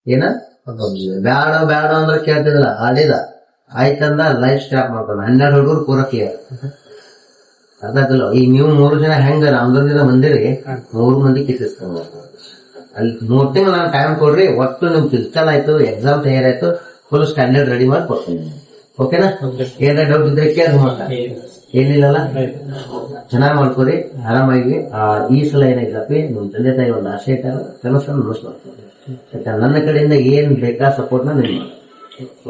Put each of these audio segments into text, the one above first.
ಏನ ಬ್ಯಾಡ ಬ್ಯಾಡ ಅಂದ್ರೆ ಕೇಳ್ತಿದಿಲ್ಲ, ಆಡಿದ ಆಯ್ತಂದ ಲೈಫ್ ಸ್ಟಾರ್ಟ್ ಮಾಡ್ತಾನ. 12 ಹುಡುಗರು ಪೂರ ಕ್ಲಿಯರ್ ಅದಾಗಲ್ಲ. ಈಗ ನೀವು 3 ಜನ ಹೆಂಗ ರಾಮದುರ್ಗದ ಮಂದಿರಿ 3 ಮಂದಿ ಕಿತ್ತಿಸ್ತಾನ. ಅಲ್ಲಿ 3 ತಿಂಗಳು ನಾನು ಟೈಮ್ ಕೊಡ್ರಿ, ಒಟ್ಟು ನಿಮ್ ಫಿಸಿಕಲ್ ಆಯ್ತು, ಎಕ್ಸಾಮ್ ತಯಾರಾಯ್ತು, ಫುಲ್ ಸ್ಟ್ಯಾಂಡರ್ಡ್ ರೆಡಿ ಮಾಡಿ ಕೊಡ್ತೀನಿ. ಓಕೆನಾ? ಏನಾರ ಡೌಟ್ ಇದ್ರೆ ಕೇಳಿ ಮಾಡ್ತಾ, ಏನಿಲ್ಲಲ್ಲ, ಚೆನ್ನಾಗಿ ಮಾಡ್ಕೊರಿ, ಆರಾಮಾಗಿ. ಈ ಸಲ ಏನಾಗಿಲ್ಲಪ್ಪಿ, ನಿಮ್ ತಂದೆ ತಾಯಿ ಒಂದು ಆಸೆ ಇಟ್ಟಾರ, ಕೆಲಸ ನಡೆಸ್ಬೇಕು. ನನ್ನ ಕಡೆಯಿಂದ ಏನ್ ಬೇಕಾ ಸಪೋರ್ಟ್ ನ ನಿಮ್.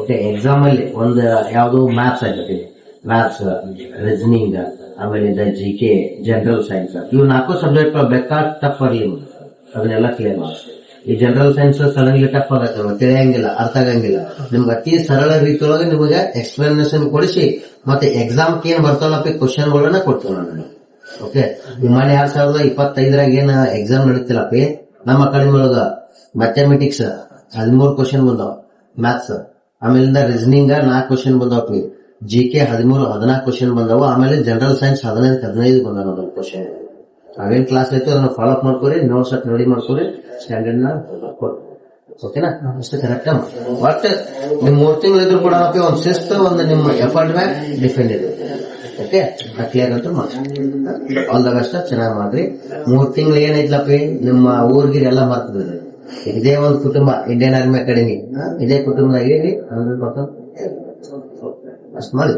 ಓಕೆ, ಎಕ್ಸಾಮ್ ಅಲ್ಲಿ ಒಂದು ಯಾವ್ದು ಮ್ಯಾಥ್ಸ್ ಆಗತ್ತೆ, ಮ್ಯಾಥ್ಸ್, ರೀಸನಿಂಗ್, ಆಮೇಲೆ GK, ಜನರಲ್ ಸೈನ್ಸ್, ಇವು 4 ಸಬ್ಜೆಕ್ಟ್ ಬೇಕಾ ಟಫ್ ಬರ್ಲಿ, ಅದನ್ನೆಲ್ಲ ಕ್ಲಿಯರ್ ಮಾಡಿ. ಈ ಜನರಲ್ ಸೈನ್ಸ್ ಸಡನ್ಲಿ ಟಫ್ ಆಗತ್ತೆ, ತಿಳಿಯಂಗಿಲ್ಲ, ಅರ್ಥ ಆಗಂಗಿಲ್ಲ. ನಿಮ್ಗೆ ಅತಿ ಸರಳ ರೀತಿಯೊಳಗೆ ನಿಮಗೆ ಎಕ್ಸ್ಪ್ಲನೇಷನ್ ಕೊಡಿಸಿ ಮತ್ತೆ ಎಕ್ಸಾಮ್ ಏನ್ ಬರ್ತಾವಲ್ಲಪ್ಪ ಕ್ವಶನ್ಗಳನ್ನ ಕೊಡ್ತೀವಿ ನಾನು. ಓಕೆ, ಮೊನ್ನೆ 2025 ಏನ್ ಎಕ್ಸಾಮ್ ನಡೀತಿಲ್ಲಪ್ಪಿ, ನಮ್ಮ ಅಕಾಡೆಮಿ ಒಳಗ ಮ್ಯಾಥಮೆಟಿಕ್ಸ್ 13 ಕ್ವಶನ್ ಬಂದಾವ, ಮ್ಯಾಥ್ಸ್, ಆಮೇಲಿಂದ ರೀಸನಿಂಗ್ 4 ಕ್ವಶನ್ ಬಂದಾವ, GK 14 ಕ್ವಶನ್ ಬಂದಾವ, ಆಮೇಲೆ ಜನರಲ್ ಸೈನ್ಸ್ 15 ಬಂದಾವ ಕ್ವಶನ್. ಅವೇನ್ ಕ್ಲಾಸ್ ಆಯ್ತು ಅದನ್ನ ಫಾಲೋ ಅಪ್ ಮಾಡ್ಕೊರಿ, ನೋಟ್ಸ್ ರೆಡಿ ಮಾಡ್ಕೊರಿ, ಸ್ಟ್ಯಾಂಡರ್ಡ್ ನ ಕೊಡಿ. ಓಕೆನಾ? ಅಷ್ಟು ಕರೆಕ್ಟ್. ಬಟ್ ನಿಮ್ 3 ತಿಂಗಳು ಇದ್ರು ಕೂಡ ಒಂದು ಶಿಸ್ತು, ಒಂದು ನಿಮ್ಮ ಎಫರ್ಟ್ ಮ್ಯಾಗ ಡಿಫೆಂಡ್ ಇದೆ. ಓಕೆ, ಕ್ಲಿಯರ್ ಅಂತ ಮಾಡಿ. ಆಲ್ ದ ಬೆಸ್ಟ್, ಚೆನ್ನಾಗಿ ಮಾಡ್ರಿ. 3 ತಿಂಗಳು ಏನೈತ್ಲಪ್ಪಿ, ನಿಮ್ಮ ಊರ್ಗಿರಿ ಎಲ್ಲ ಮರ್ತದೆ. ಇದೇ ಒಂದು ಕುಟುಂಬ, ಇಂಡಿಯನ್ ಆರ್ಮಿ ಅಕಾಡೆಮಿ, ಇದೇ ಕುಟುಂಬದಾಗ 100% ಅಷ್ಟು ಮಾಡಿ.